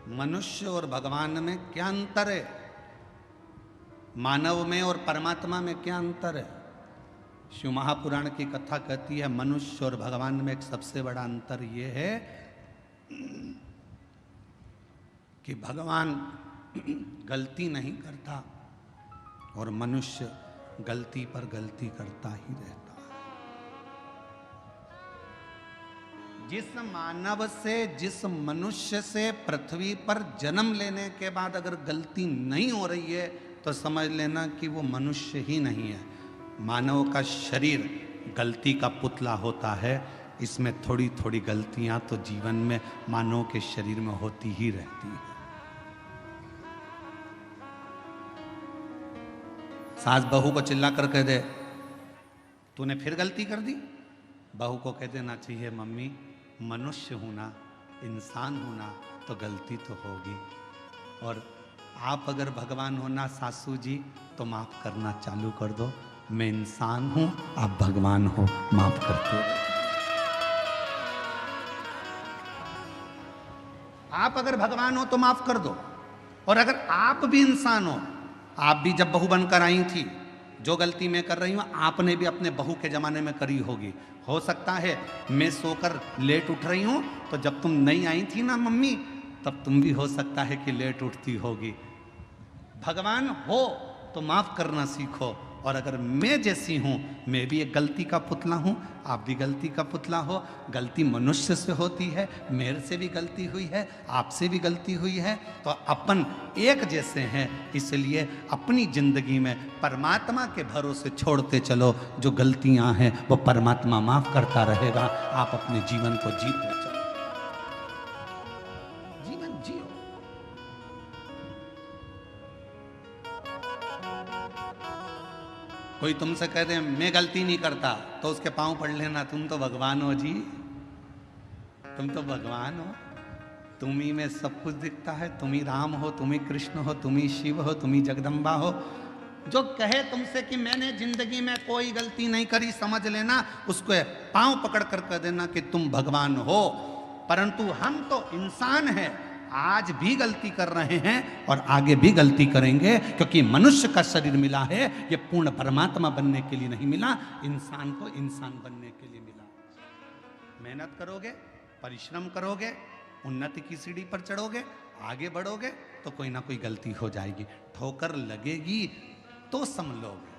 मनुष्य और भगवान में क्या अंतर है? मानव में और परमात्मा में क्या अंतर है? शिव महापुराण की कथा कहती है मनुष्य और भगवान में एक सबसे बड़ा अंतर यह है कि भगवान गलती नहीं करता और मनुष्य गलती पर गलती करता ही रहता है। जिस मानव से, जिस मनुष्य से पृथ्वी पर जन्म लेने के बाद अगर गलती नहीं हो रही है तो समझ लेना कि वो मनुष्य ही नहीं है। मानव का शरीर गलती का पुतला होता है। इसमें थोड़ी थोड़ी गलतियां तो जीवन में मानव के शरीर में होती ही रहती है। सास बहू को चिल्ला कर कह दे तूने फिर गलती कर दी, बहू को कह देना चाहिए मम्मी मनुष्य हूं ना, इंसान हूं ना, तो गलती तो होगी। और आप अगर भगवान हो ना सासू जी तो माफ करना चालू कर दो। मैं इंसान हूं, आप भगवान हो, माफ करते हो। आप अगर भगवान हो तो माफ कर दो। और अगर आप भी इंसान हो, आप भी जब बहू बनकर आई थी, जो गलती मैं कर रही हूं आपने भी अपने बहू के जमाने में करी होगी। हो सकता है मैं सोकर लेट उठ रही हूं तो जब तुम नहीं आई थी ना मम्मी, तब तुम भी हो सकता है कि लेट उठती होगी। भगवान हो तो माफ करना सीखो। और अगर मैं जैसी हूं, मैं भी एक गलती का पुतला हूं, आप भी गलती का पुतला हो। गलती मनुष्य से होती है, मेरे से भी गलती हुई है, आपसे भी गलती हुई है, तो अपन एक जैसे हैं। इसलिए अपनी जिंदगी में परमात्मा के भरोसे छोड़ते चलो। जो गलतियां हैं वो परमात्मा माफ करता रहेगा। आप अपने जीवन को जीते चलो, जीवन जियो। कोई तुमसे कह दे मैं गलती नहीं करता तो उसके पांव पड़ लेना, तुम तो भगवान हो जी, तुम तो भगवान हो। तुम ही में सब कुछ दिखता है। तुम ही राम हो, तुम ही कृष्ण हो, तुम ही शिव हो, तुम ही जगदम्बा हो। जो कहे तुमसे कि मैंने जिंदगी में कोई गलती नहीं करी, समझ लेना उसको पांव पकड़ कर कह देना कि तुम भगवान हो। परंतु हम तो इंसान हैं, आज भी गलती कर रहे हैं और आगे भी गलती करेंगे, क्योंकि मनुष्य का शरीर मिला है ये पूर्ण परमात्मा बनने के लिए नहीं मिला, इंसान को इंसान बनने के लिए मिला। मेहनत करोगे, परिश्रम करोगे, उन्नति की सीढ़ी पर चढ़ोगे, आगे बढ़ोगे तो कोई ना कोई गलती हो जाएगी, ठोकर लगेगी तो संभलोगे।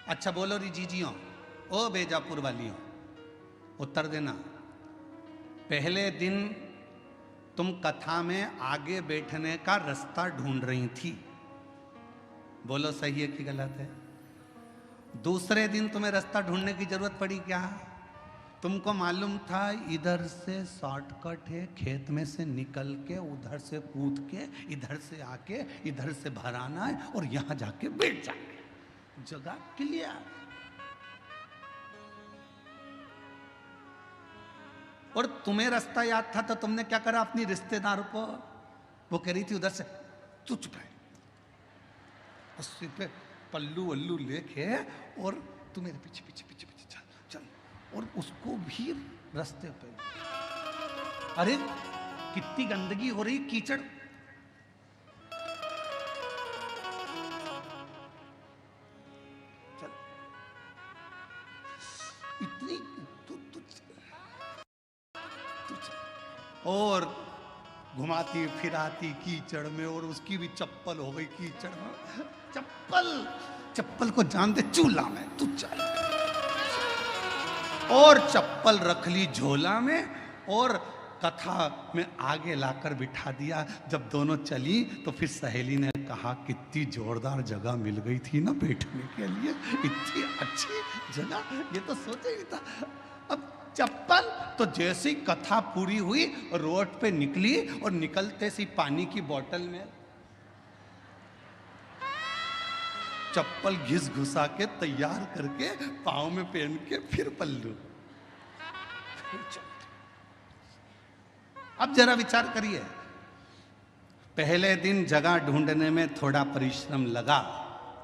अच्छा बोलो री जीजियों, ओ बेजापुर वालियों, उत्तर देना। पहले दिन तुम कथा में आगे बैठने का रास्ता ढूंढ रही थी, बोलो सही है कि गलत है? दूसरे दिन तुम्हें रास्ता ढूंढने की जरूरत पड़ी क्या? तुमको मालूम था इधर से शॉर्टकट है, खेत में से निकल के उधर से कूद के इधर से आके इधर से भराना है और यहां जाके बैठ जाएंगे, जगह क्लियर। और तुम्हें रास्ता याद था तो तुमने क्या करा, अपनी रिश्तेदार को, वो कह रही थी उधर से, तू चुप है, अस्सी पे पल्लू वल्लू लेके और तू मेरे पीछे पीछे पीछे पीछे चल चल, और उसको भी रास्ते पे। अरे कितनी गंदगी हो रही, कीचड़। चल इतनी और घुमाती फिराती कीचड़ में, और उसकी भी चप्पल हो गई कीचड़ में। चप्पल को जान दे चूल्हा में, तू चल। और चप्पल रख ली झोला में और कथा में आगे लाकर बिठा दिया। जब दोनों चली तो फिर सहेली ने कहा कितनी जोरदार जगह मिल गई थी ना बैठने के लिए, इतनी अच्छी जगह, ये तो सोचा ही था। अब चप्पल तो जैसे ही कथा पूरी हुई रोड पे निकली और निकलते सी पानी की बोतल में चप्पल घिस घुसा के तैयार करके पाँव में पहन के फिर पल्लू। अब जरा विचार करिए, पहले दिन जगह ढूंढने में थोड़ा परिश्रम लगा,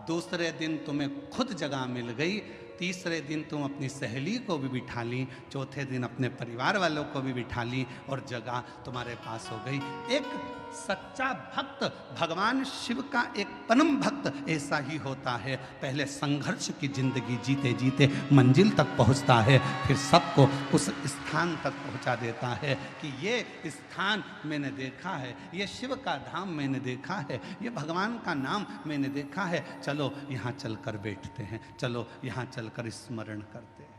दूसरे दिन तुम्हें खुद जगह मिल गई, तीसरे दिन तुम अपनी सहेली को भी बिठा ली, चौथे दिन अपने परिवार वालों को भी बिठा ली और जगह तुम्हारे पास हो गई। एक सच्चा भक्त, भगवान शिव का एक परम भक्त ऐसा ही होता है। पहले संघर्ष की जिंदगी जीते जीते मंजिल तक पहुंचता है, फिर सबको उस स्थान तक पहुंचा देता है कि ये स्थान मैंने देखा है, ये शिव का धाम मैंने देखा है, ये भगवान का नाम मैंने देखा है, चलो यहाँ चलकर बैठते हैं, चलो यहाँ चलकर स्मरण करते हैं।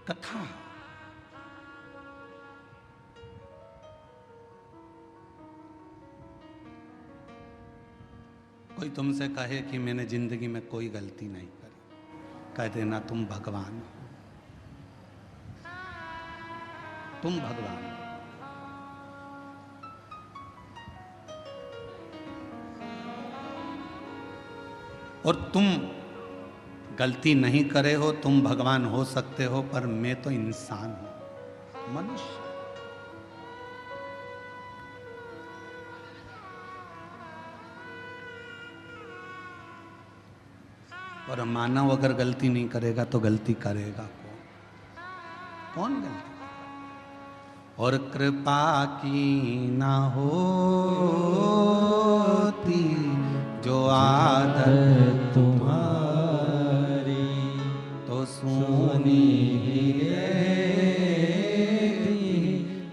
कथा कोई तुमसे कहे कि मैंने जिंदगी में कोई गलती नहीं करी, कह देना तुम भगवान हो, तुम भगवान हो। और तुम गलती नहीं करे हो, तुम भगवान हो सकते हो, पर मैं तो इंसान हूं, मनुष्य। और मानव अगर गलती नहीं करेगा तो गलती करेगा कौन? कौन गलती? और कृपा की ना होती जो आदत तुम्हारी, तो सुनी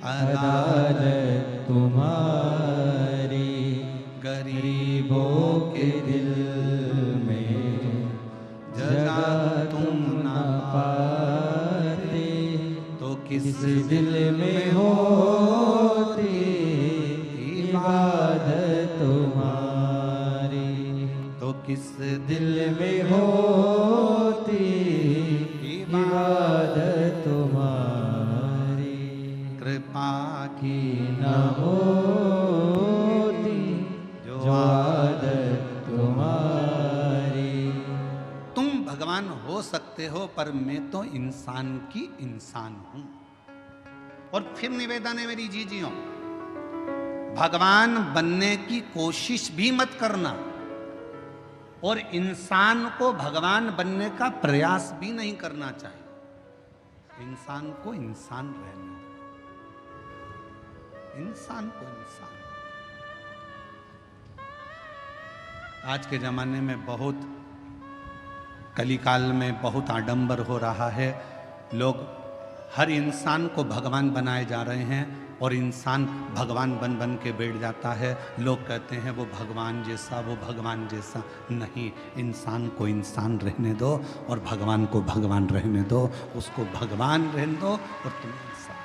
अदालत तुम्हारी। गरीबों के दिल में जगह तुम न पाते, तो किस दिल में होती इबादत तुम्हारी, तो किस दिल में होती इबादत तुम्हारी। कृपा की न होती जो आदत तुम्हारी। तुम भगवान हो सकते हो, पर मैं तो इंसान की इंसान हूं। और फिर निवेदन है मेरी जीजियों, भगवान बनने की कोशिश भी मत करना, और इंसान को भगवान बनने का प्रयास भी नहीं करना चाहिए। इंसान को इंसान रहने दो, इंसान को इंसान। आज के जमाने में बहुत, कलिकाल में बहुत आडंबर हो रहा है। लोग हर इंसान को भगवान बनाए जा रहे हैं, और इंसान भगवान बन बन के बैठ जाता है। लोग कहते हैं वो भगवान जैसा, वो भगवान जैसा। नहीं, इंसान को इंसान रहने दो और भगवान को भगवान रहने दो। उसको भगवान रहने दो और तुम इंसान।